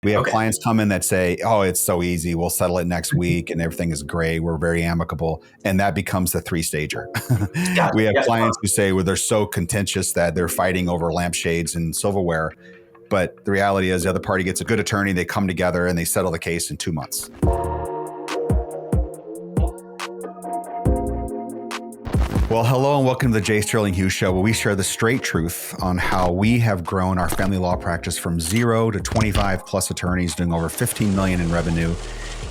We have clients come in that say, oh, it's so easy. We'll settle it next week and everything is great. We're very amicable. And that becomes the 3-stager. We have clients who say, well, they're so contentious that they're fighting over lampshades and silverware. But the reality is the other party gets a good attorney. They come together and they settle the case in 2 months. Well, hello and welcome to the J. Sterling Hughes Show, where we share the straight truth on how we have grown our family law practice from 0 to 25 plus attorneys doing over $15 million in revenue.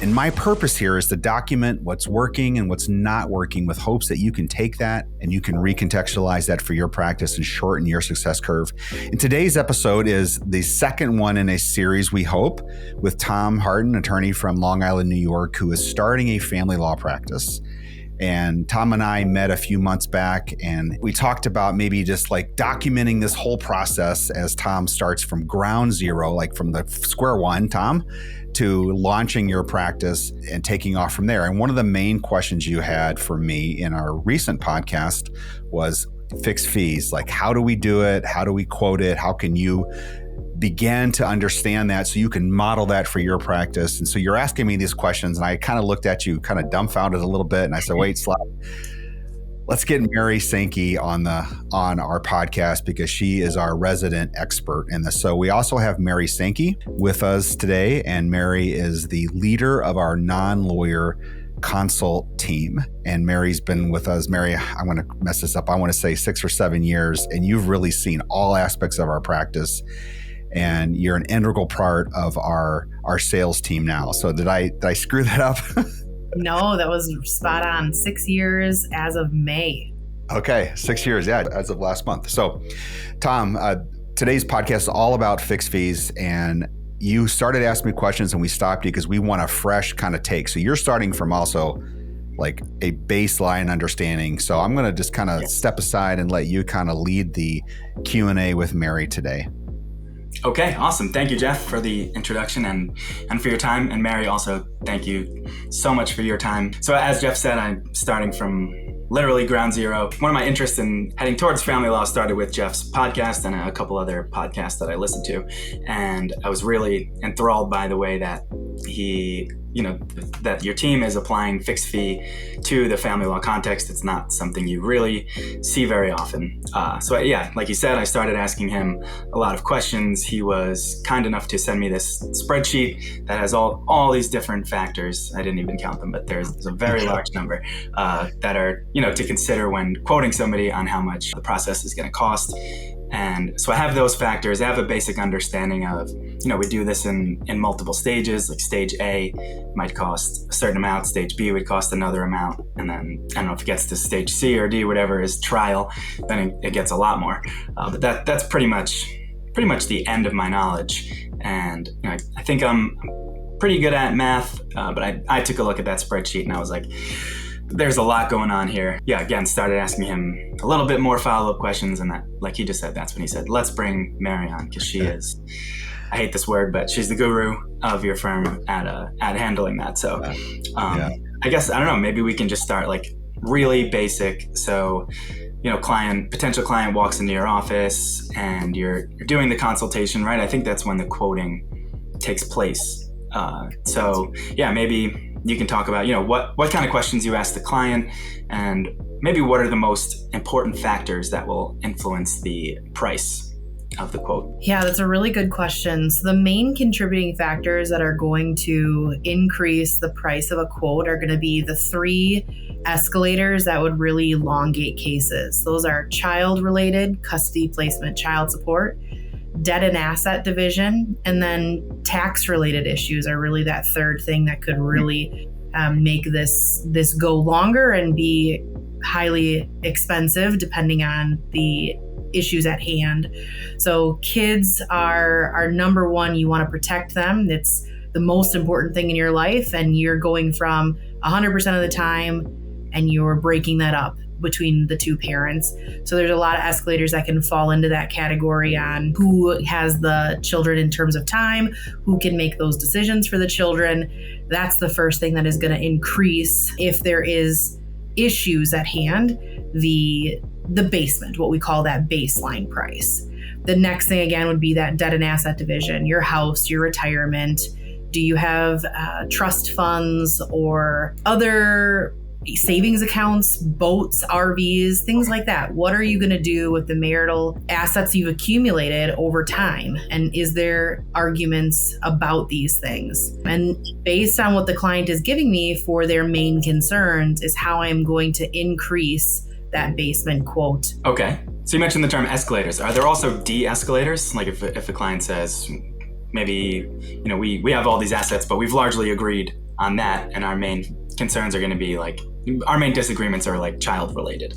And my purpose here is to document what's working and what's not working with hopes that you can take that and you can recontextualize that for your practice and shorten your success curve. And today's episode is the second one in a series, we hope, with Tom Hartin, attorney from Long Island, New York, who is starting a family law practice. And Tom and I met a few months back and we talked about maybe just like documenting this whole process as Tom starts from ground zero, like from the square one, Tom, to launching your practice and taking off from there. And one of the main questions you had for me in our recent podcast was fixed fees. Like, how do we do it? How do we quote it? How can you begin to understand that so you can model that for your practice? And so you're asking me these questions and I kind of looked at you kind of dumbfounded a little bit. And I said, wait, Slav, let's get Mary Sankey on our podcast because she is our resident expert in this. So we also have Mary Sankey with us today. And Mary is the leader of our non-lawyer consult team. And Mary's been with us. Mary, I'm going to mess this up. I want to say 6 or 7 years. And you've really seen all aspects of our practice. And you're an integral part of our sales team now. So did I screw that up? No, that was spot on. 6 years as of May. Okay, 6 years, yeah, as of last month. So Tom, today's podcast is all about fixed fees. And you started asking me questions and we stopped you because we want a fresh kind of take. So you're starting from also like a baseline understanding. So I'm going to just kind of step aside and let you kind of lead the Q&A with Mary today. Okay, awesome. Thank you, Jeff, for the introduction and for your time. And Mary, also, thank you so much for your time. So as Jeff said, I'm starting from literally ground zero. One of my interests in heading towards family law started with Jeff's podcast and a couple other podcasts that I listened to. And I was really enthralled by the way that that your team is applying fixed fee to the family law context. It's not something you really see very often. Like you said, I started asking him a lot of questions. He was kind enough to send me this spreadsheet that has all these different factors. I didn't even count them, but there's a very large number that are, to consider when quoting somebody on how much the process is going to cost. And so I have those factors. I have a basic understanding of, we do this in multiple stages. Like stage A might cost a certain amount, stage B would cost another amount. And then, I don't know if it gets to stage C or D, whatever is trial, then it gets a lot more. But that's pretty much the end of my knowledge. And I think I'm pretty good at math, but I took a look at that spreadsheet and I was like, there's a lot going on here. Yeah, again, started asking him a little bit more follow-up questions. And that, like he just said, that's when he said, let's bring Mary on because she is, I hate this word, but she's the guru of your firm at handling that. So I guess, I don't know, maybe we can just start like really basic. So, potential client walks into your office and you're doing the consultation, right? I think that's when the quoting takes place. Maybe you can talk about, what kind of questions you ask the client and maybe what are the most important factors that will influence the price of the quote? Yeah, that's a really good question. So the main contributing factors that are going to increase the price of a quote are going to be the 3 escalators that would really elongate cases. Those are child-related, custody placement, child support, debt and asset division, and then tax-related issues are really that third thing that could really make this go longer and be highly expensive depending on the issues at hand. So kids are number one. You want to protect them. It's the most important thing in your life, and you're going from 100% of the time and you're breaking that up between the two parents. So there's a lot of escalators that can fall into that category on who has the children in terms of time, who can make those decisions for the children. That's the first thing that is going to increase if there is issues at hand, the basement, what we call that baseline price. The next thing again would be that debt and asset division, your house, your retirement. Do you have trust funds or other savings accounts, boats, RVs, things like that? What are you going to do with the marital assets you've accumulated over time? And is there arguments about these things? And based on what the client is giving me for their main concerns is how I'm going to increase that basement quote. Okay. So you mentioned the term escalators. Are there also de-escalators? Like if a client says, maybe, we have all these assets, but we've largely agreed on that, and our main concerns are going to be our main disagreements are child related.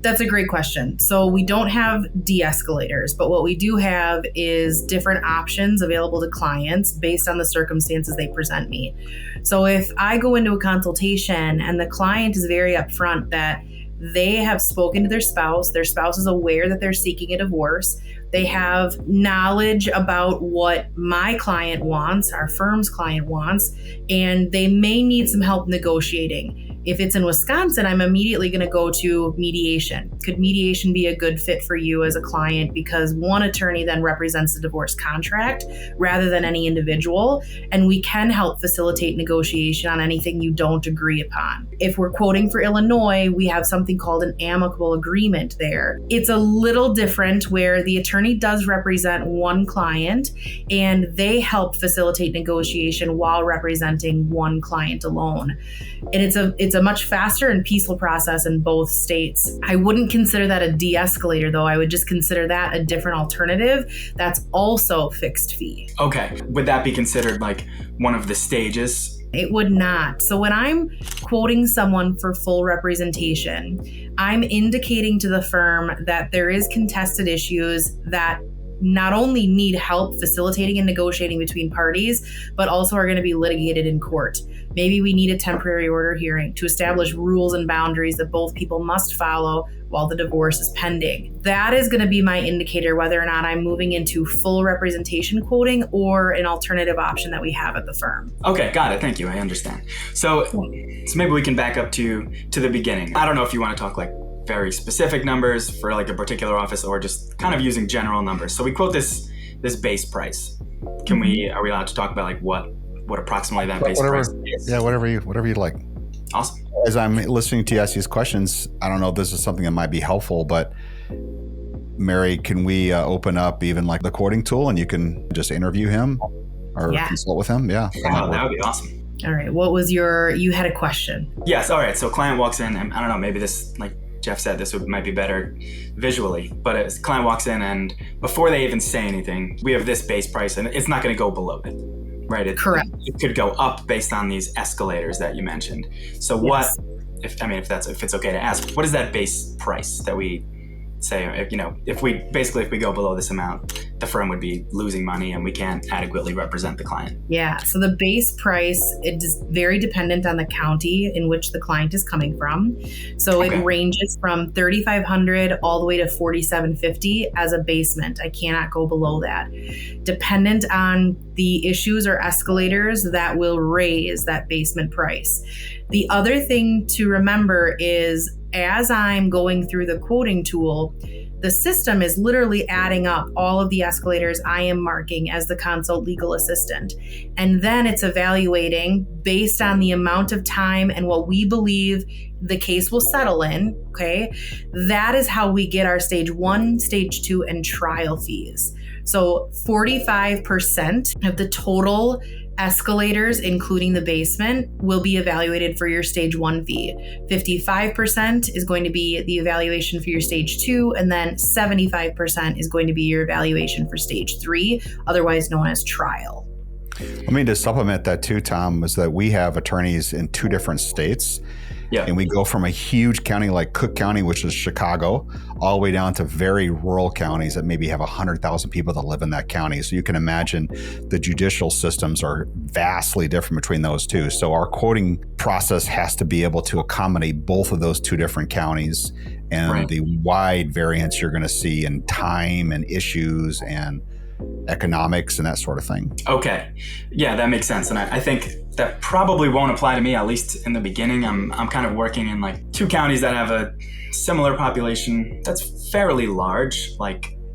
That's a great question. So we don't have de-escalators, but what we do have is different options available to clients based on the circumstances they present me. So if I go into a consultation and the client is very upfront that they have spoken to their spouse is aware that they're seeking a divorce, they have knowledge about what my client wants, our firm's client wants, and they may need some help negotiating. If it's in Wisconsin, I'm immediately going to go to mediation. Could mediation be a good fit for you as a client? Because one attorney then represents the divorce contract rather than any individual, and we can help facilitate negotiation on anything you don't agree upon. If we're quoting for Illinois, we have something called an amicable agreement there. It's a little different where the attorney does represent one client and they help facilitate negotiation while representing one client alone. And it's a much faster and peaceful process in both states. I wouldn't consider that a de-escalator though. I would just consider that a different alternative that's also fixed fee. Okay. Would that be considered one of the stages? It would not. So when I'm quoting someone for full representation, I'm indicating to the firm that there is contested issues that not only need help facilitating and negotiating between parties, but also are going to be litigated in court. Maybe we need a temporary order hearing to establish rules and boundaries that both people must follow while the divorce is pending. That is going to be my indicator whether or not I'm moving into full representation quoting or an alternative option that we have at the firm. Okay, got it. Thank you. I understand. So maybe we can back up to the beginning. I don't know if you want to talk very specific numbers for a particular office or just kind of using general numbers. So we quote this base price. Are we allowed to talk about what approximately that base price is? Yeah, whatever you'd like. Awesome. As I'm listening to you ask these questions, I don't know if this is something that might be helpful, but Mary, can we open up even the quoting tool and you can just interview him or consult with him? Yeah. That would be awesome. All right. What was you had a question? Yes. All right. So client walks in and I don't know, maybe this, Jeff said, this might be better visually, but a client walks in and before they even say anything, we have this base price and it's not going to go below it, right? Correct. It could go up based on these escalators that you mentioned. So if it's okay to ask, what is that base price that we say, if we go below this amount, the firm would be losing money and we can't adequately represent the client? Yeah. So the base price, it is very dependent on the county in which the client is coming from. So it ranges from $3,500 all the way to $4,750 as a basement. I cannot go below that. Dependent on the issues or escalators that will raise that basement price. The other thing to remember is as I'm going through the quoting tool, the system is literally adding up all of the escalators I am marking as the consult legal assistant. And then it's evaluating based on the amount of time and what we believe the case will settle in, okay? That is how we get our stage 1, stage 2, and trial fees. So 45% of the total escalators, including the basement, will be evaluated for your stage 1 fee. 55% is going to be the evaluation for your stage 2, and then 75% is going to be your evaluation for stage 3, otherwise known as trial. To supplement that too, Tom, is that we have attorneys in 2 different states. Yeah. And we go from a huge county like Cook County, which is Chicago, all the way down to very rural counties that maybe have 100,000 people that live in that county. So you can imagine the judicial systems are vastly different between those two. So our quoting process has to be able to accommodate both of those 2 different counties and the wide variance you're going to see in time and issues and economics and that sort of thing. Okay. Yeah, that makes sense. And I think that probably won't apply to me, at least in the beginning. I'm kind of working in 2 counties that have a similar population that's fairly large,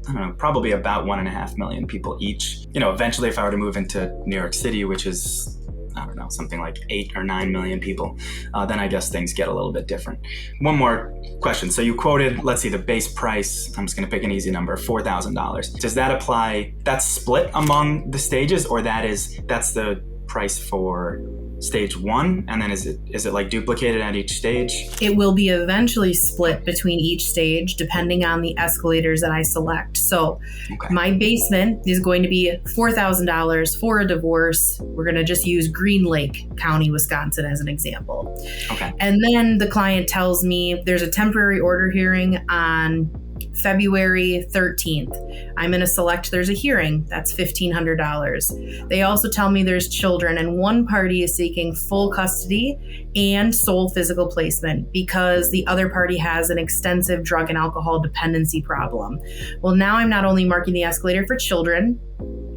I don't know, probably about 1.5 million people each. Eventually if I were to move into New York City, which is, I don't know, something like 8 or 9 million people, then I guess things get a little bit different. One more question. So you quoted, let's see, the base price, I'm just going to pick an easy number, $4,000. Does that apply, that's split among the stages, or that's the price for stage 1, and then is it like duplicated at each stage? It will be eventually split between each stage depending on the escalators that I select. So My basement is going to be $4,000 for a divorce. We're going to just use Green Lake County, Wisconsin as an example. Okay. And then the client tells me there's a temporary order hearing on February 13th. I'm going to select there's a hearing. That's $1,500. They also tell me there's children, and one party is seeking full custody and sole physical placement because the other party has an extensive drug and alcohol dependency problem. Well, now I'm not only marking the escalator for children,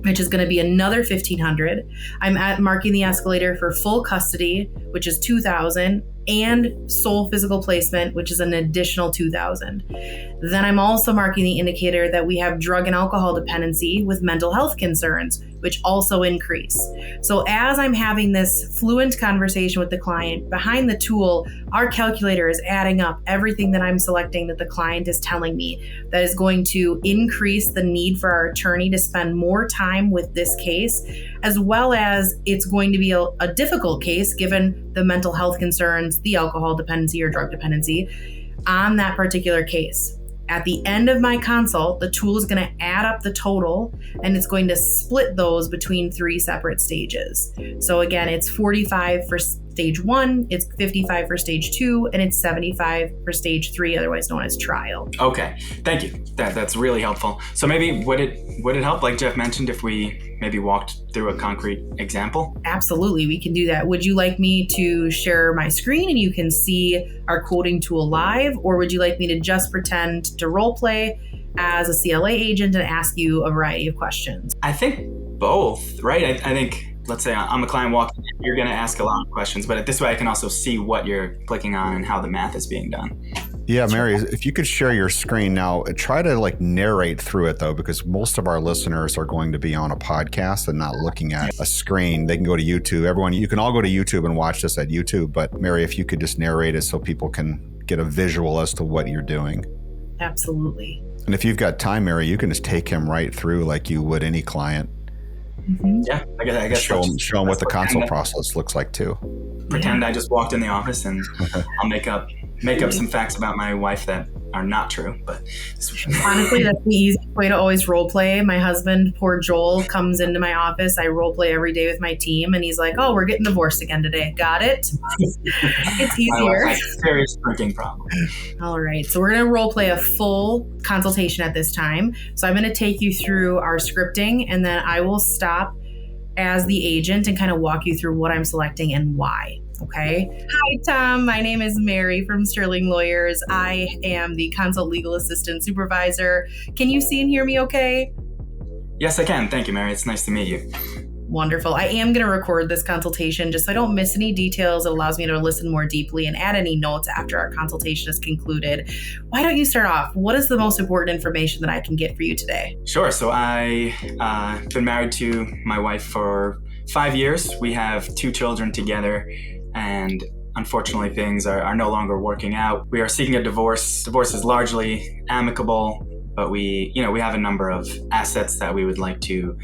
which is going to be another $1,500. I'm marking the escalator for full custody, which is $2,000, and sole physical placement, which is an additional $2,000. Then I'm also marking the indicator that we have drug and alcohol dependency with mental health concerns, which also increase. So as I'm having this fluent conversation with the client, behind the tool, our calculator is adding up everything that I'm selecting that the client is telling me that is going to increase the need for our attorney to spend more time with this case, as well as it's going to be a difficult case given the mental health concerns, the alcohol dependency or drug dependency on that particular case. At the end of my consult, the tool is going to add up the total and it's going to split those between 3 separate stages. So again, it's 45 for stage 1, it's 55 for stage 2, and it's 75 for stage 3, otherwise known as trial. Okay, thank you. That's really helpful. So maybe would it help, like Jeff mentioned, if we maybe walked through a concrete example? Absolutely, we can do that. Would you like me to share my screen and you can see our quoting tool live, or would you like me to just pretend to role play as a CLA agent and ask you a variety of questions? I think both, right? I think, let's say I'm a client walking in, you're going to ask a lot of questions, but this way I can also see what you're clicking on and how the math is being done. Yeah, Mary, if you could share your screen now, try to narrate through it though, because most of our listeners are going to be on a podcast and not looking at a screen. They can go to YouTube. Everyone, you can all go to YouTube and watch this at YouTube. But Mary, if you could just narrate it so people can get a visual as to what you're doing. Absolutely. And if you've got time, Mary, you can just take him right through like you would any client. Mm-hmm. Yeah, I guess show them what the consult process looks like too. Pretend I just walked in the office and I'll make up some facts about my wife that are not true. But honestly, that's the easiest way to always role play. My husband, poor Joel, comes into my office. I role play every day with my team, and he's like, "Oh, we're getting divorced again today. Got it." It's easier. My wife has a serious drinking problem. All right, so we're going to role play a full consultation at this time. So I'm going to take you through our scripting, and then I will stop as the agent and kind of walk you through what I'm selecting and why. Okay. Hi, Tom. My name is Mary from Sterling Lawyers. I am the consult legal assistant supervisor. Can you see and hear me okay? Yes, I can. Thank you, Mary. It's nice to meet you. Wonderful. I am going to record this consultation just so I don't miss any details. It allows me to listen more deeply and add any notes after our consultation is concluded. Why don't you start off? What is the most important information that I can get for you today? Sure. So I've been married to my wife for 5 years. We have 2 children together, and unfortunately things are no longer working out. We are seeking a divorce. Divorce is largely amicable, but we have a number of assets that we would like to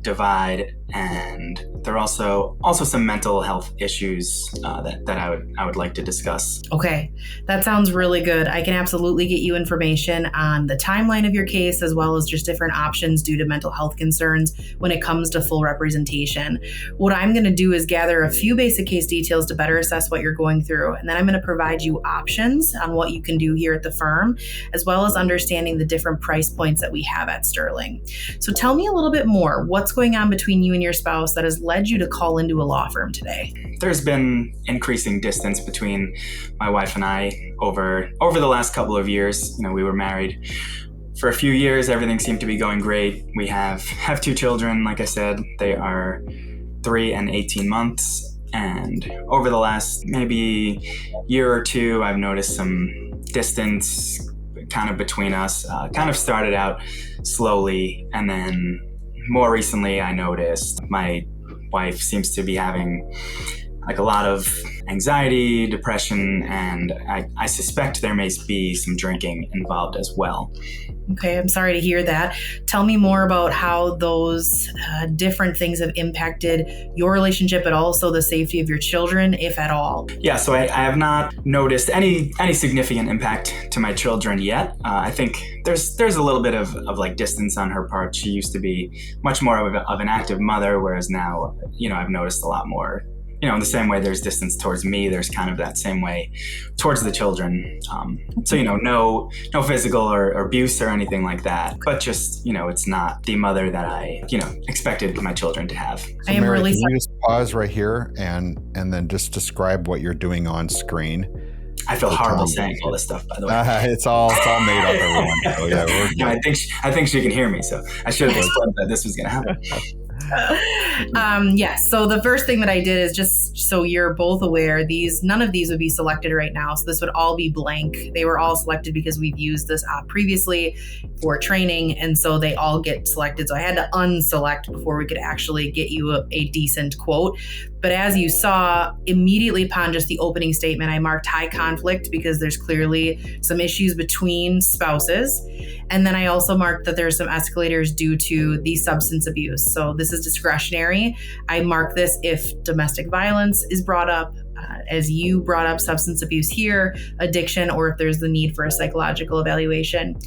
divide, and there are also some mental health issues that I would like to discuss. Okay, that sounds really good. I can absolutely get you information on the timeline of your case, as well as just different options due to mental health concerns when it comes to full representation. What I'm going to do is gather a few basic case details to better assess what you're going through, and then I'm going to provide you options on what you can do here at the firm, as well as understanding the different price points that we have at Sterling. So tell me a little bit more. What's going on between you and your spouse that has led you to call into a law firm today? There's been increasing distance between my wife and I over the last couple of years. We were married for a few years. Everything seemed to be going great. We have 2 children. Like I said, they are 3 and 18 months. And over the last maybe year or two, I've noticed some distance kind of between us. Kind of started out slowly, and then more recently I noticed my wife seems to be having like a lot of anxiety, depression, and I suspect there may be some drinking involved as well. Okay, I'm sorry to hear that. Tell me more about how those different things have impacted your relationship, but also the safety of your children, if at all. Yeah, so I have not noticed any significant impact to my children yet. I think there's a little bit of like distance on her part. She used to be much more of an active mother, whereas now, I've noticed a lot more. In the same way there's distance towards me, there's kind of that same way towards the children. So, no physical or abuse or anything like that, but just, it's not the mother that I, expected my children to have. So I am Mary, really can sorry. you just pause right here and then just describe what you're doing on screen? I feel So horrible Tom- saying all this stuff, by the way. It's all made up, everyone. So yeah, we're No, I think she can hear me, so I should have explained that this was going to happen. Yes. So the first thing that I did is just so you're both aware, none of these would be selected right now. So this would all be blank. They were all selected because we've used this app previously for training. And so they all get selected. So I had to unselect before we could actually get you a decent quote. But as you saw, immediately upon just the opening statement, I marked high conflict because there's clearly some issues between spouses. And then I also marked that there's some escalators due to the substance abuse. So this is discretionary. I mark this if domestic violence is brought up, as you brought up substance abuse here, addiction, or if there's the need for a psychological evaluation.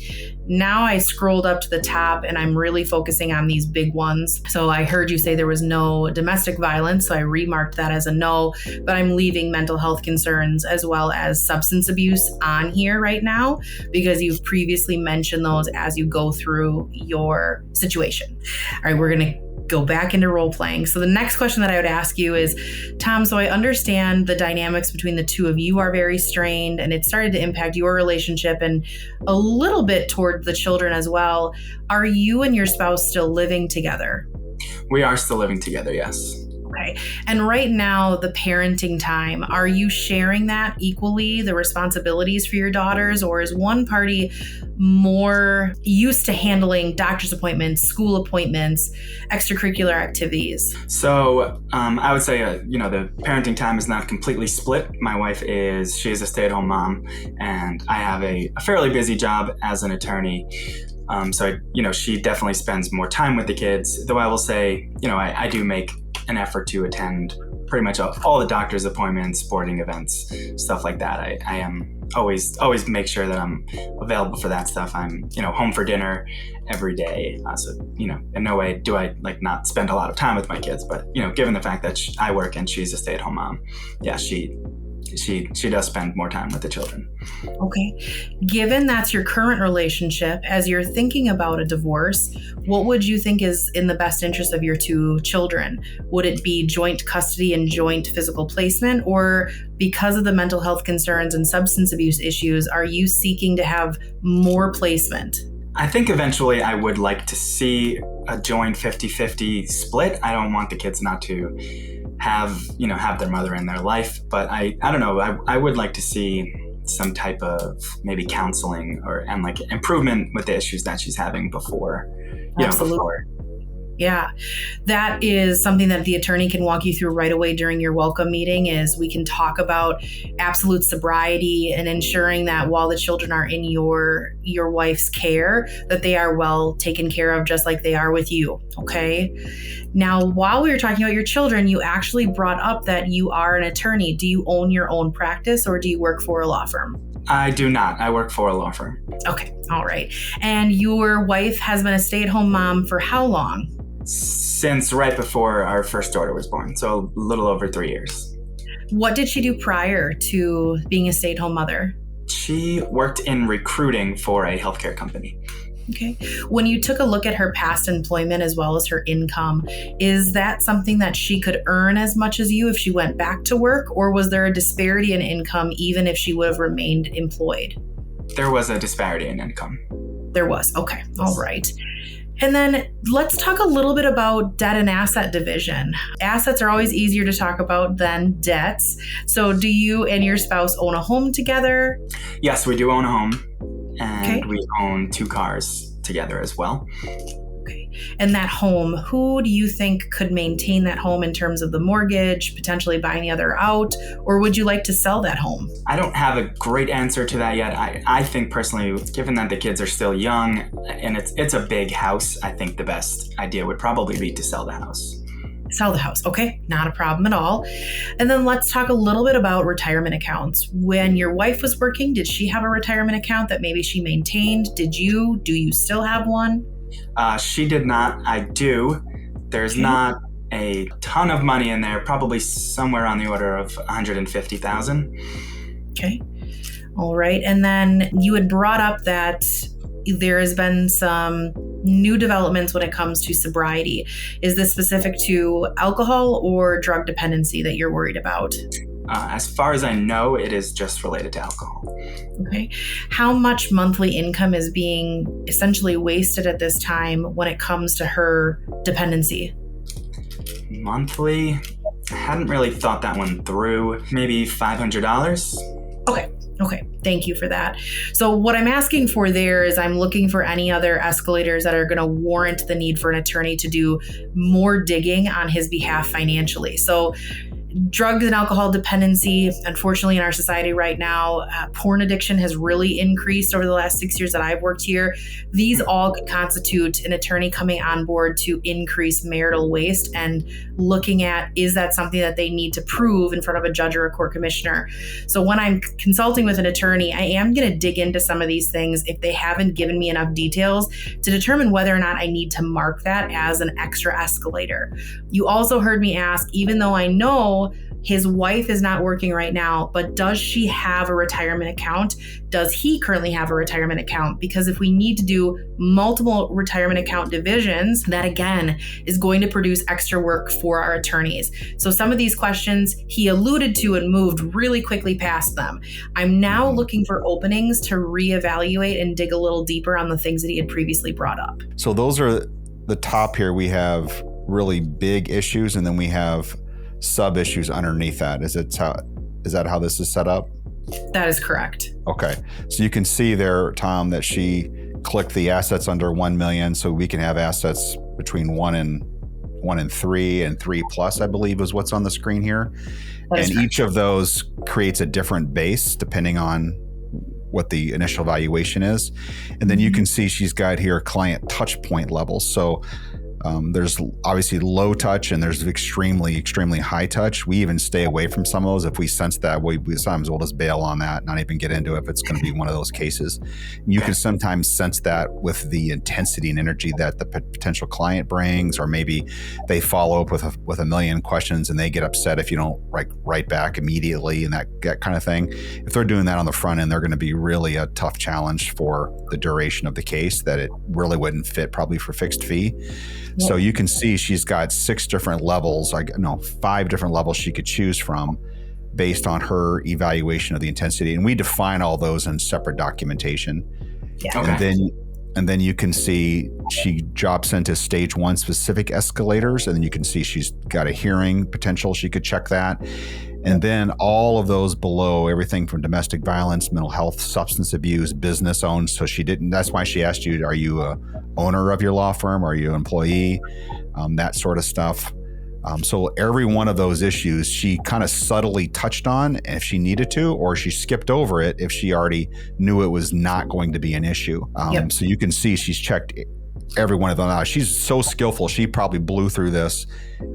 Now I scrolled up to the top and I'm really focusing on these big ones. So I heard you say there was no domestic violence, so I remarked that as a no, but I'm leaving mental health concerns as well as substance abuse on here right now because you've previously mentioned those as you go through your situation. All right, we're going to go back into role playing. So the next question that I would ask you is, Tom, so I understand the dynamics between the two of you are very strained and it started to impact your relationship and a little bit toward the children as well. Are you and your spouse still living together? We are still living together, yes. Okay. And right now, the parenting time, are you sharing that equally, the responsibilities for your daughters, or is one party more used to handling doctor's appointments, school appointments, extracurricular activities? So I would say, the parenting time is not completely split. My wife she is a stay-at-home mom, and I have a fairly busy job as an attorney. So, she definitely spends more time with the kids, though I will say, I do make an effort to attend pretty much all the doctor's appointments, sporting events, stuff like that. I am always make sure that I'm available for that stuff. I'm, home for dinner every day. So, in no way do I not spend a lot of time with my kids, but, given the fact that I work and she's a stay-at-home mom, yeah, she does spend more time with the children. Okay. Given that's your current relationship, as you're thinking about a divorce, what would you think is in the best interest of your two children? Would it be joint custody and joint physical placement? Or because of the mental health concerns and substance abuse issues, are you seeking to have more placement? I think eventually I would like to see a joint 50-50 split. I don't want the kids not to have their mother in their life, but I don't know. I would like to see some type of maybe counseling and improvement with the issues that she's having before. Absolutely. Yeah, that is something that the attorney can walk you through right away during your welcome meeting. Is we can talk about absolute sobriety and ensuring that while the children are in your wife's care, that they are well taken care of, just like they are with you. Okay. Now, while we were talking about your children, you actually brought up that you are an attorney. Do you own your own practice or do you work for a law firm? I do not. I work for a law firm. Okay. All right. And your wife has been a stay-at-home mom for how long? Since right before our first daughter was born, so a little over 3 years. What did she do prior to being a stay-at-home mother? She worked in recruiting for a healthcare company. Okay. When you took a look at her past employment as well as her income, is that something that she could earn as much as you if she went back to work, or was there a disparity in income even if she would have remained employed? There was a disparity in income. There was. Okay. All right. And then let's talk a little bit about debt and asset division. Assets are always easier to talk about than debts. So do you and your spouse own a home together? Yes, we do own a home. and we own 2 cars together as well. Okay. And that home, who do you think could maintain that home in terms of the mortgage, potentially buying the other out, or would you like to sell that home? I don't have a great answer to that yet. I think personally, given that the kids are still young and it's a big house, I think the best idea would probably be to sell the house. Sell the house. Okay, not a problem at all. And then let's talk a little bit about retirement accounts. When your wife was working, did she have a retirement account that maybe she maintained? Did you? Do you still have one? She did not. I do. There's not a ton of money in there, probably somewhere on the order of $150,000. Okay. All right. And then you had brought up that there has been some new developments when it comes to sobriety. Is this specific to alcohol or drug dependency that you're worried about? As far as I know, it is just related to alcohol. Okay. How much monthly income is being essentially wasted at this time when it comes to her dependency? Monthly? I hadn't really thought that one through. Maybe $500? Okay. Thank you for that. So what I'm asking for there is I'm looking for any other escalators that are going to warrant the need for an attorney to do more digging on his behalf financially. So drugs and alcohol dependency, unfortunately, in our society right now, porn addiction has really increased over the last 6 years that I've worked here. These all could constitute an attorney coming on board to increase marital waste and looking at, is that something that they need to prove in front of a judge or a court commissioner? So when I'm consulting with an attorney, I am going to dig into some of these things if they haven't given me enough details to determine whether or not I need to mark that as an extra escalator. You also heard me ask, even though I know his wife is not working right now, but does she have a retirement account? Does he currently have a retirement account? Because if we need to do multiple retirement account divisions, that again is going to produce extra work for our attorneys. So some of these questions he alluded to and moved really quickly past them. I'm now looking for openings to reevaluate and dig a little deeper on the things that he had previously brought up. So those are the top here. We have really big issues, and then we have sub issues underneath that. Is that how this is set up? That is correct. Okay. So you can see there, Tom, that she clicked the assets under 1 million. So we can have assets between 1 and 3 and 3 plus, I believe is what's on the screen here. And each of those creates a different base depending on what the initial valuation is. And then you can see she's got here client touch point levels. So there's obviously low touch and there's extremely, extremely high touch. We even stay away from some of those. If we sense that, we sometimes we'll just bail on that, not even get into it if it's going to be one of those cases. You can sometimes sense that with the intensity and energy that the potential client brings, or maybe they follow up with a million questions and they get upset if you don't write back immediately and that kind of thing. If they're doing that on the front end, they're going to be really a tough challenge for the duration of the case that it really wouldn't fit probably for fixed fee. So you can see she's got 5 different levels she could choose from based on her evaluation of the intensity. And we define all those in separate documentation. Yeah. Okay. And then you can see she job sent to stage 1 specific escalators. And then you can see she's got a hearing potential. She could check that. And then all of those below, everything from domestic violence, mental health, substance abuse, business owned. So she didn't, that's why she asked you, are you a owner of your law firm? Are you an employee? That sort of stuff. So every one of those issues, she kind of subtly touched on if she needed to, or she skipped over it if she already knew it was not going to be an issue. So you can see she's checked every one of them out. She's so skillful. She probably blew through this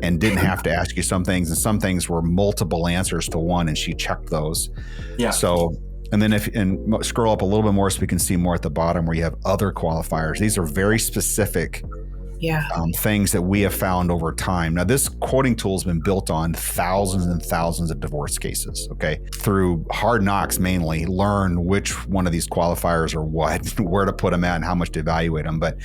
and didn't have to ask you some things. And some things were multiple answers to one, and she checked those. Yeah. So, and then scroll up a little bit more so we can see more at the bottom where you have other qualifiers. These are very specific things that we have found over time. Now, this quoting tool has been built on thousands and thousands of divorce cases, okay? Through hard knocks mainly, learn which one of these qualifiers are what, where to put them at, and how much to evaluate them. But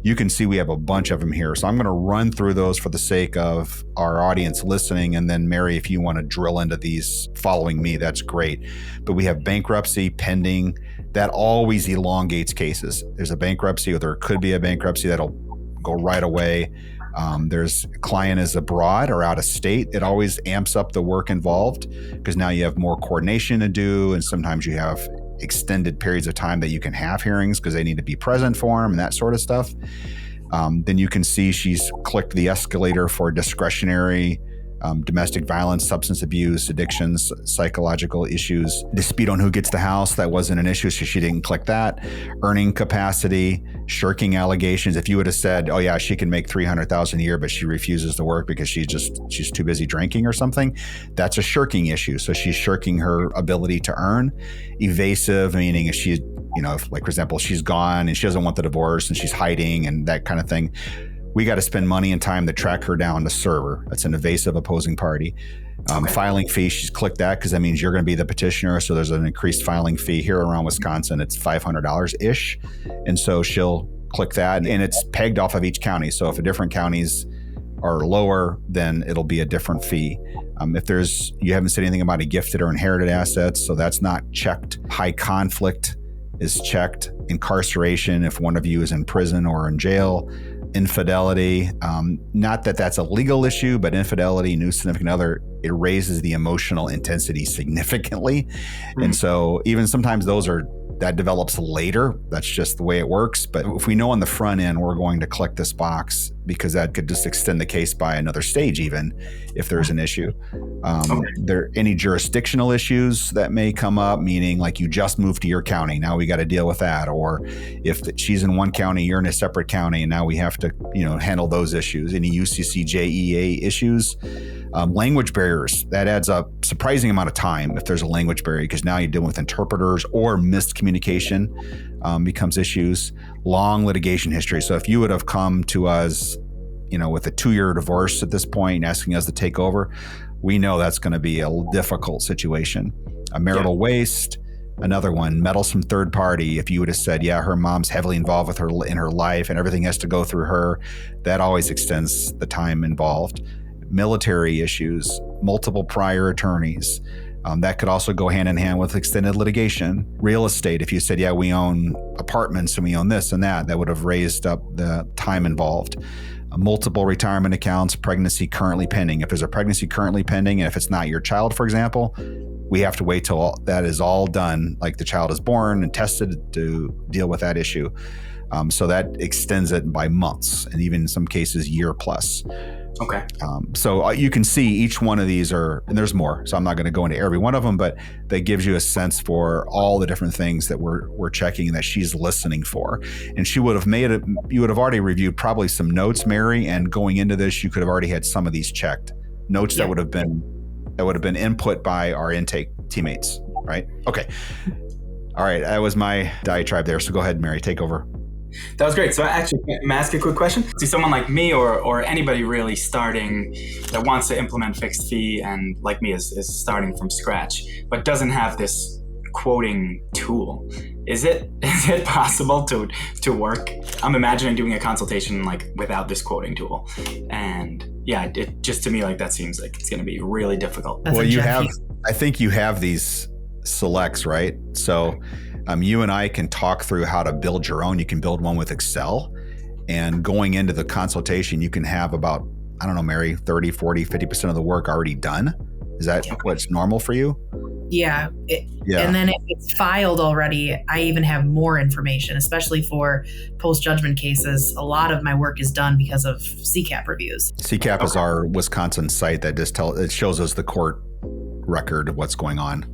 you can see we have a bunch of them here. So I'm going to run through those for the sake of our audience listening. And then, Mary, if you want to drill into these following me, that's great. But we have bankruptcy, pending. That always elongates cases. There's a bankruptcy, or there could be a bankruptcy that'll go right away. There's client is abroad or out of state. It always amps up the work involved because now you have more coordination to do, and sometimes you have extended periods of time that you can have hearings because they need to be present for them and that sort of stuff. Then you can see she's clicked the escalator for discretionary domestic violence, substance abuse, addictions, psychological issues, dispute on who gets the house. That wasn't an issue, so she didn't click that. Earning capacity, shirking allegations. If you would have said, oh yeah, she can make $300,000 a year, but she refuses to work because she's too busy drinking or something, that's a shirking issue. So she's shirking her ability to earn. Evasive, meaning if she, if, like, for example, she's gone and she doesn't want the divorce and she's hiding and that kind of thing, we got to spend money and time to track her down to serve her. That's an evasive opposing party. Filing fee, she's clicked that because that means you're going to be the petitioner. So there's an increased filing fee here around Wisconsin. It's $500-ish. And so she'll click that, and it's pegged off of each county. So if different counties are lower, then it'll be a different fee. If you haven't said anything about a gifted or inherited assets, so that's not checked. High conflict is checked. Incarceration, if one of you is in prison or in jail. Infidelity, not that that's a legal issue, but infidelity, new significant other, it raises the emotional intensity significantly. And so even sometimes that develops later. That's just the way it works. But if we know on the front end, we're going to click this box because that could just extend the case by another stage, even if there's an issue. There any jurisdictional issues that may come up, meaning like you just moved to your county, now we got to deal with that. Or if she's in one county, you're in a separate county, and now we have to, handle those issues. Any UCCJEA issues. Language barriers, that adds up surprising amount of time if there's a language barrier, because now you're dealing with interpreters, or missed communication becomes issues. Long litigation history. So if you would have come to us, with a 2-year divorce at this point and asking us to take over, we know that's going to be a difficult situation. A marital waste, another one. Meddlesome third party. If you would have said, yeah, her mom's heavily involved with her in her life and everything has to go through her, that always extends the time involved. Military issues, multiple prior attorneys. That could also go hand in hand with extended litigation. Real estate, if you said, yeah, we own apartments and we own this and that would have raised up the time involved. Multiple retirement accounts, pregnancy currently pending. If there's a pregnancy currently pending, and if it's not your child, for example, we have to wait till that is all done, like the child is born and tested, to deal with that issue. So that extends it by months, and even in some cases, year plus. Okay. So you can see each one of these and there's more, so I'm not going to go into every one of them, but that gives you a sense for all the different things that we're checking that she's listening for. And she would have you would have already reviewed probably some notes, Mary, and going into this, you could have already had some of these checked. Notes that would have been input by our intake teammates, right? Okay. All right. That was my diatribe there. So go ahead, Mary, take over. That was great. So actually, can I ask a quick question? See, someone like me or anybody really starting that wants to implement fixed fee and like me is starting from scratch, but doesn't have this quoting tool. Is it possible to work? I'm imagining doing a consultation like without this quoting tool. And yeah, it just to me, like that seems like it's going to be really difficult. I think you have these selects, right? So you and I can talk through how to build your own. You can build one with Excel, and going into the consultation, you can have about, I don't know, Mary, 30, 40, 50% of the work already done. Is that what's normal for you? Yeah. And then if it's filed already, I even have more information, especially for post-judgment cases. A lot of my work is done because of CCAP reviews. CCAP is our Wisconsin site that just it shows us the court record of what's going on.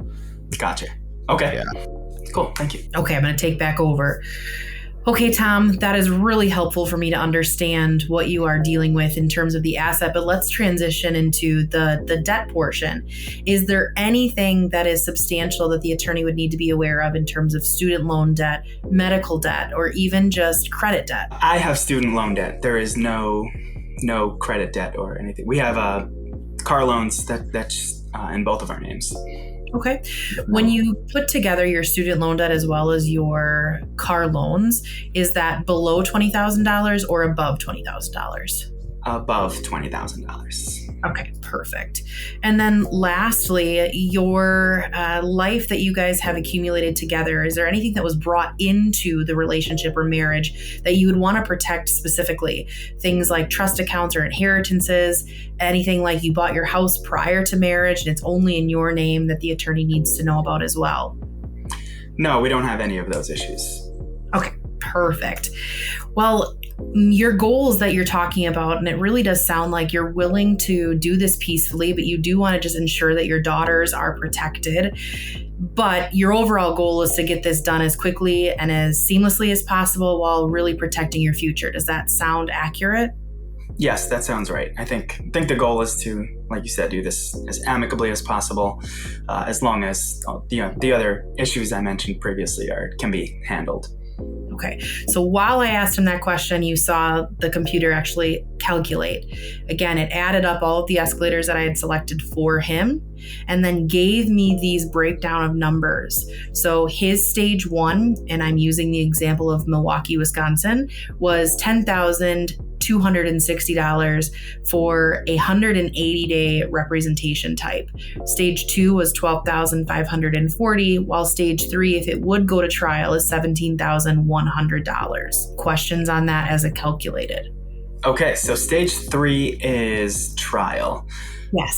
Gotcha. Okay. Yeah. Cool. Thank you. Okay, I'm going to take back over. Okay, Tom, that is really helpful for me to understand what you are dealing with in terms of the asset, but let's transition into the debt portion. Is there anything that is substantial that the attorney would need to be aware of in terms of student loan debt, medical debt, or even just credit debt? I have student loan debt. There is no credit debt or anything. We have car loans that's in both of our names. Okay. When you put together your student loan debt as well as your car loans, is that below $20,000 or above $20,000? Above $20,000. Okay, perfect. And then lastly, your life that you guys have accumulated together, is there anything that was brought into the relationship or marriage that you would want to protect specifically? Things like trust accounts or inheritances, anything like you bought your house prior to marriage and it's only in your name that the attorney needs to know about as well? No, we don't have any of those issues. Okay, perfect. Well, your goals that you're talking about, and it really does sound like you're willing to do this peacefully, but you do want to just ensure that your daughters are protected. But your overall goal is to get this done as quickly and as seamlessly as possible while really protecting your future. Does that sound accurate? Yes, that sounds right. I think the goal is to, like you said, do this as amicably as possible, as long as the other issues I mentioned previously can be handled. Okay, so while I asked him that question, you saw the computer actually calculate. Again, it added up all of the escalators that I had selected for him and then gave me these breakdown of numbers. So his stage 1, and I'm using the example of Milwaukee, Wisconsin, was $10,260 for a 180-day representation type. Stage 2 was $12,540, while stage 3, if it would go to trial, is $17,100. Questions on that as it calculated? Okay, so stage 3 is trial. Yes.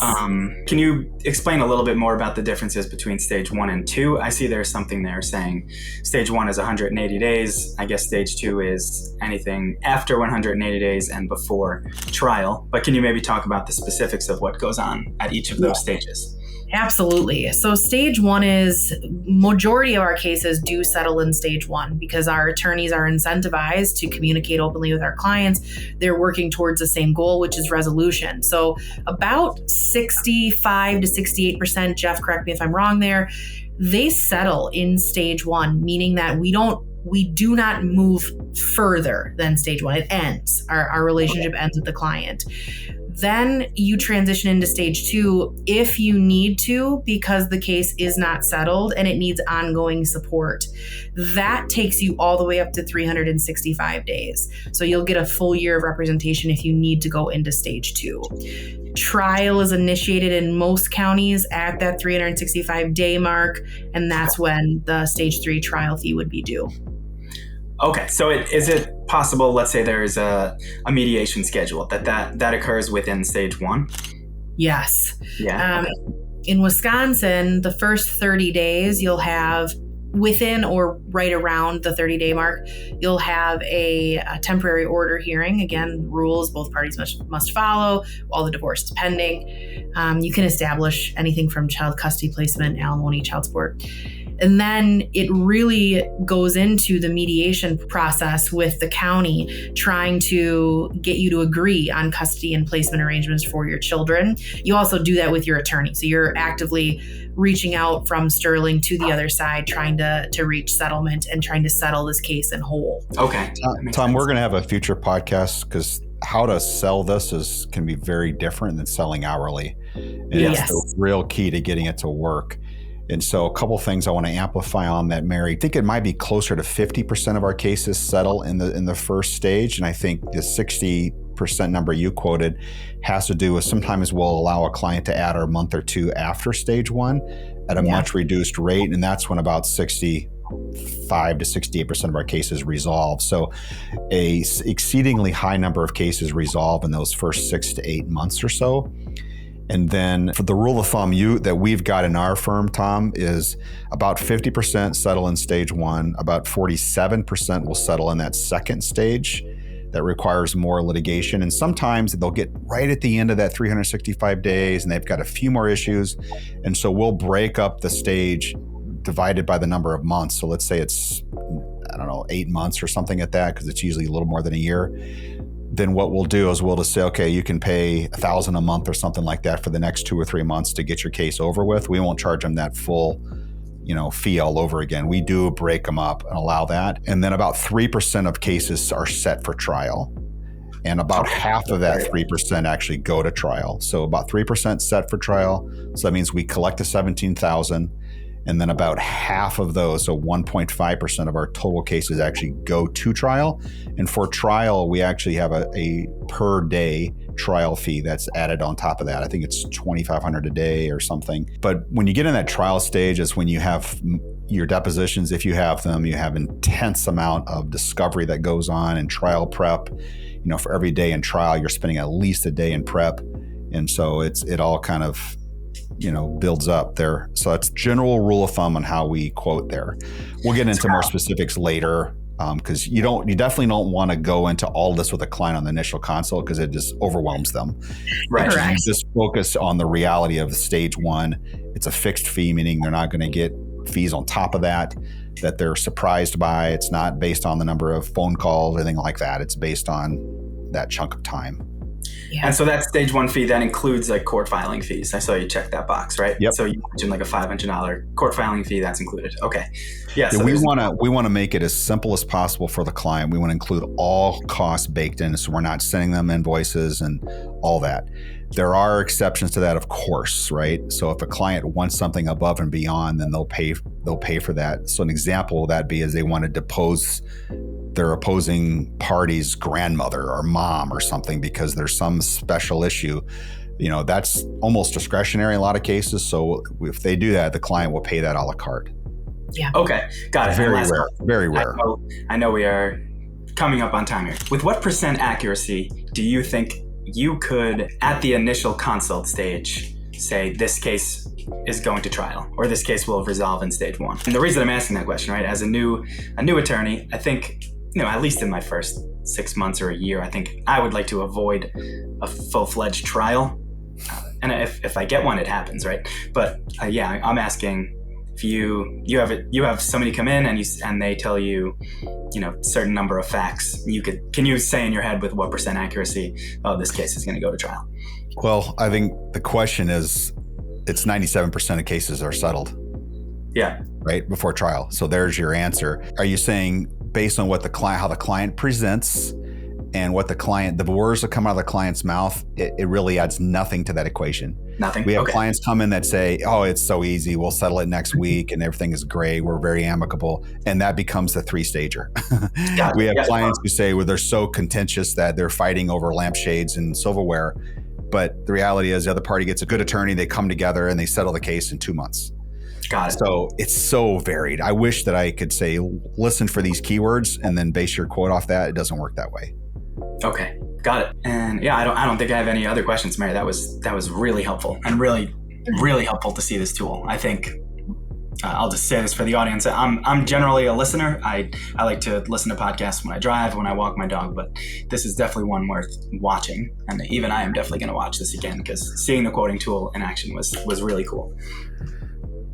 Can you explain a little bit more about the differences between stage 1 and 2? I see there's something there saying stage 1 is 180 days. I guess stage 2 is anything after 180 days and before trial. But can you maybe talk about the specifics of what goes on at each of those stages? Absolutely. So stage 1 is, majority of our cases do settle in stage 1 because our attorneys are incentivized to communicate openly with our clients. They're working towards the same goal, which is resolution. So about 65 to 68%, Jeff, correct me if I'm wrong there, they settle in stage 1, meaning that we do not move further than stage 1. It ends. Our relationship ends with the client. Then you transition into stage 2 if you need to, because the case is not settled and it needs ongoing support. That takes you all the way up to 365 days. So you'll get a full year of representation if you need to go into stage 2. Trial is initiated in most counties at that 365-day mark, and that's when the stage 3 trial fee would be due. Okay, so is it possible, let's say there is a mediation schedule, that occurs within stage 1? Yes. Yeah. Okay. In Wisconsin, the first 30 days, you'll have within or right around the 30-day mark, you'll have a temporary order hearing. Again, rules both parties must follow while the divorce is pending. You can establish anything from child custody placement, alimony, child support. And then it really goes into the mediation process with the county, trying to get you to agree on custody and placement arrangements for your children. You also do that with your attorney. So you're actively reaching out from Sterling to the other side, trying to reach settlement and trying to settle this case in whole. Okay. Tom, we're going to have a future podcast because how to sell this can be very different than selling hourly. And Yes. It's the real key to getting it to work. And so a couple things I want to amplify on that, Mary. I think it might be closer to 50% of our cases settle in the first stage. And I think the 60% number you quoted has to do with sometimes we'll allow a client to add a month or two after stage 1 at a much reduced rate. And that's when about 65 to 68% of our cases resolve. So a exceedingly high number of cases resolve in those first 6 to 8 months or so. And then for the rule of thumb that we've got in our firm, Tom, is about 50% settle in stage 1, about 47% will settle in that second stage that requires more litigation. And sometimes they'll get right at the end of that 365 days and they've got a few more issues. And so we'll break up the stage divided by the number of months. So let's say it's, 8 months or something at that, because it's usually a little more than a year. Then what we'll do is we'll just say, okay, you can pay $1,000 a month or something like that for the next 2 or 3 months to get your case over with. We won't charge them that full, fee all over again. We do break them up and allow that. And then about 3% of cases are set for trial. And about half of that 3% actually go to trial. So about 3% set for trial. So that means we collect the $17,000. And then about half of those, so 1.5% of our total cases actually go to trial. And for trial, we actually have a per day trial fee that's added on top of that. I think it's $2,500 a day or something. But when you get in that trial stage, is when you have your depositions, if you have them, you have intense amount of discovery that goes on and trial prep. For every day in trial, you're spending at least a day in prep. And so it all kind of builds up there. So that's general rule of thumb on how we quote there. We'll get into more specifics later, because you definitely don't want to go into all this with a client on the initial consult, because it just overwhelms them. Right. You just focus on the reality of stage one. It's a fixed fee, meaning they're not going to get fees on top of that they're surprised by. It's not based on the number of phone calls, anything like that. It's based on that chunk of time. Yeah. And so that stage one fee, that includes like court filing fees. I saw you check that box, right? Yep. So you mentioned like a $500 court filing fee, that's included. Okay. Yeah. So we want to make it as simple as possible for the client. We want to include all costs baked in, so we're not sending them invoices and all that. There are exceptions to that, of course, right? So if a client wants something above and beyond, then they'll pay for that. So an example of that is they want to depose their opposing party's grandmother or mom or something because there's some special issue. That's almost discretionary in a lot of cases. So if they do that, the client will pay that a la carte. Yeah. Okay. Got it. Very rare. I know we are coming up on time here. With what % accuracy do you think you could, at the initial consult stage, say this case is going to trial, or this case will resolve in stage one? And the reason I'm asking that question, right, as a new attorney, I think, at least in my first 6 months or a year, I think I would like to avoid a full-fledged trial. And if I get one, it happens, right? But I'm asking, if you have somebody come in and they tell you, certain number of facts, can you say in your head with what % accuracy, this case is going to go to trial? Well, I think the question is, it's 97% of cases are settled. Yeah. Right before trial. So there's your answer. Are you saying based on what how the client presents and what the words that come out of the client's mouth, it really adds nothing to that equation? Nothing. We have clients come in that say, "Oh, it's so easy. We'll settle it next week, and everything is great. We're very amicable," and that becomes the 3-stager. We have clients who say, "Well, they're so contentious that they're fighting over lampshades and silverware," but the reality is, the other party gets a good attorney. They come together and they settle the case in 2 months. Got it. So it's so varied. I wish that I could say, listen for these keywords and then base your quote off that. It doesn't work that way. Okay, got it. And I don't think I have any other questions, Mary. That was really helpful and really, really helpful to see this tool. I think I'll just say this for the audience. I'm generally a listener. I like to listen to podcasts when I drive, when I walk my dog, but this is definitely one worth watching. And even I am definitely going to watch this again, because seeing the quoting tool in action was really cool.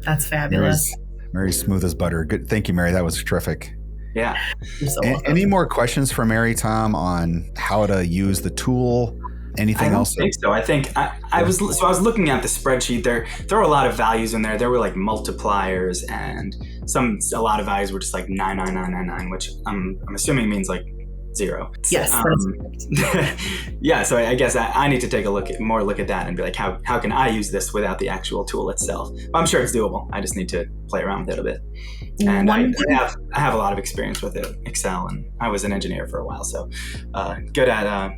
That's fabulous. Mary's smooth as butter. Good. Thank you, Mary. That was terrific. Yeah. Any more questions for Mary, Tom, on how to use the tool? Anything else? I don't think so. I think I was looking at the spreadsheet. There were a lot of values in there. There were like multipliers, and a lot of values were just like 99999, which I'm assuming means like 0. Yes. Yeah. So I guess I need to take a more look at that and be like, how can I use this without the actual tool itself? I'm sure it's doable. I just need to play around with it a bit. And I have a lot of experience with it, Excel, and I was an engineer for a while, so good at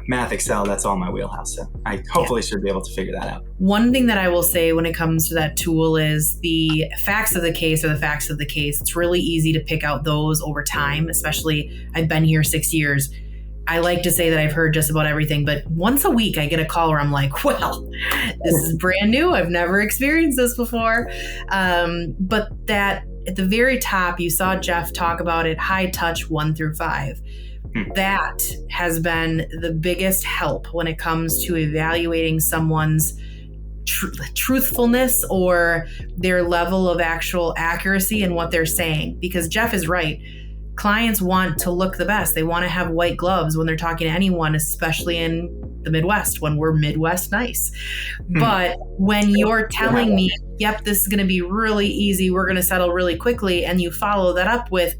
math, Excel. That's all my wheelhouse. So I hopefully should be able to figure that out. One thing that I will say when it comes to that tool is the facts of the case are the facts of the case. It's really easy to pick out those over time, especially I've been here 6 years. I like to say that I've heard just about everything, but once a week I get a call where I'm like, well, this is brand new. I've never experienced this before. But that at the very top, you saw Jeff talk about it, high touch 1 through 5. That has been the biggest help when it comes to evaluating someone's truthfulness or their level of actual accuracy in what they're saying. Because Jeff is right. Clients want to look the best. They want to have white gloves when they're talking to anyone, especially in the Midwest, when we're Midwest nice. But when you're telling me, yep, this is going to be really easy, we're going to settle really quickly, and you follow that up with,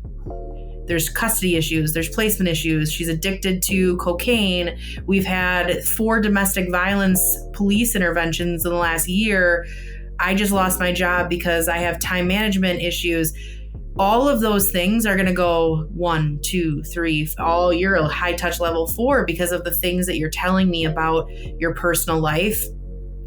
there's custody issues, there's placement issues, she's addicted to cocaine, we've had 4 domestic violence police interventions in the last year, I just lost my job because I have time management issues. All of those things are going to go 1, 2, 3, all you're a high touch level 4 because of the things that you're telling me about your personal life.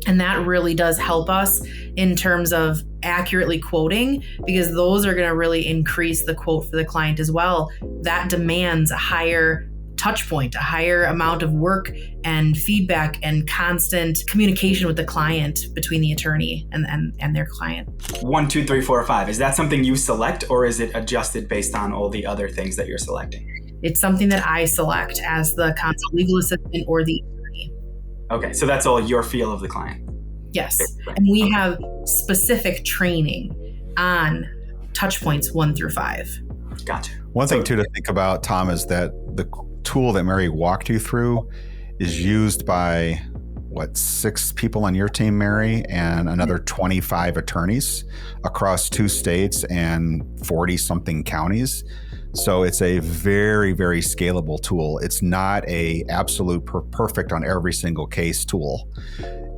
And that really does help us in terms of accurately quoting, because those are going to really increase the quote for the client as well. That demands a higher touch point, a higher amount of work and feedback and constant communication with the client between the attorney and their client. 1, 2, 3, 4, or 5. Is that something you select, or is it adjusted based on all the other things that you're selecting? It's something that I select as the consult legal assistant or the attorney. Okay, so that's all your feel of the client. Yes. And we have specific training on touch points 1 through 5. Gotcha. One thing too to think about, Tom, is that the tool that Mary walked you through is used by 6 people on your team, Mary, and another 25 attorneys across 2 states and 40 something counties. So it's a very, very scalable tool. It's not a absolute perfect on every single case tool.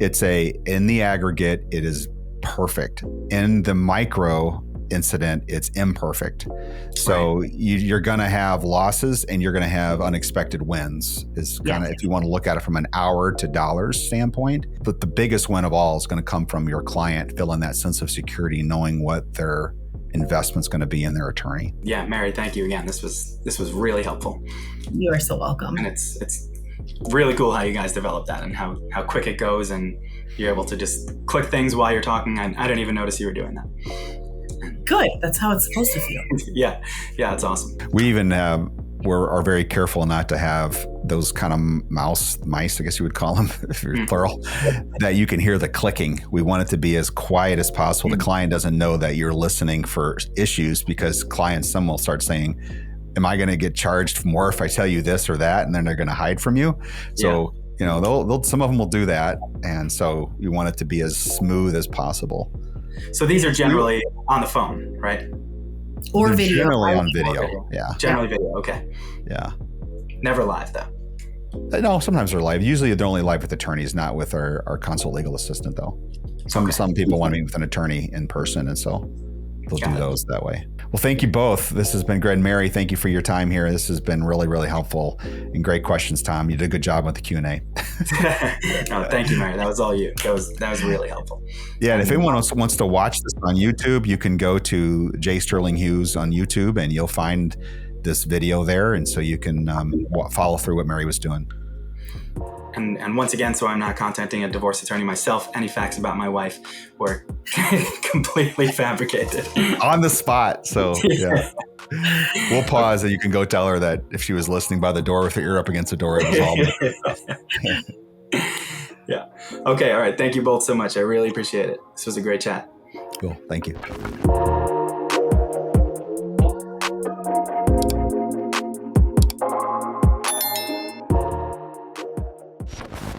It's in the aggregate, it is perfect. In the micro incident, it's imperfect. So you're going to have losses and you're going to have unexpected wins is kind of, if you want to look at it from an hour to dollars standpoint. But the biggest win of all is going to come from your client feeling that sense of security, knowing what their investment's going to be in their attorney. Yeah, Mary, thank you again. This was really helpful. You are so welcome. And it's really cool how you guys develop that and how quick it goes, and you're able to just click things while you're talking. I didn't even notice you were doing that. Good. That's how it's supposed to feel. Yeah, it's awesome. We even are very careful not to have those kind of mice, I guess you would call them, if you're plural, that you can hear the clicking. We want it to be as quiet as possible. The client doesn't know that you're listening for issues, because some will start saying, am I going to get charged more if I tell you this or that? And then they're going to hide from you. So, some of them will do that. And so you want it to be as smooth as possible. So these are generally on the phone, right? Or They're video. Generally on video. Yeah. Generally video. Okay. Yeah. Never live though. No, sometimes they're live. Usually they're only live with attorneys, not with our consult legal assistant though. Some people want to meet with an attorney in person, and so they'll do those that way. Well, thank you both. This has been great. Mary, thank you for your time here. This has been really, really helpful, and great questions, Tom. You did a good job with the Q&A. No, thank you, Mary. That was all you. That was really helpful. Yeah, and if anyone else wants to watch this on YouTube, you can go to J. Sterling Hughes on YouTube, and you'll find this video there, and so you can follow through what Mary was doing. And once again, so I'm not contacting a divorce attorney myself, any facts about my wife were completely fabricated. On the spot. So, yeah. We'll pause, and you can go tell her that if she was listening by the door with her ear up against the door, it was all. Yeah. Okay. All right. Thank you both so much. I really appreciate it. This was a great chat. Cool. Thank you.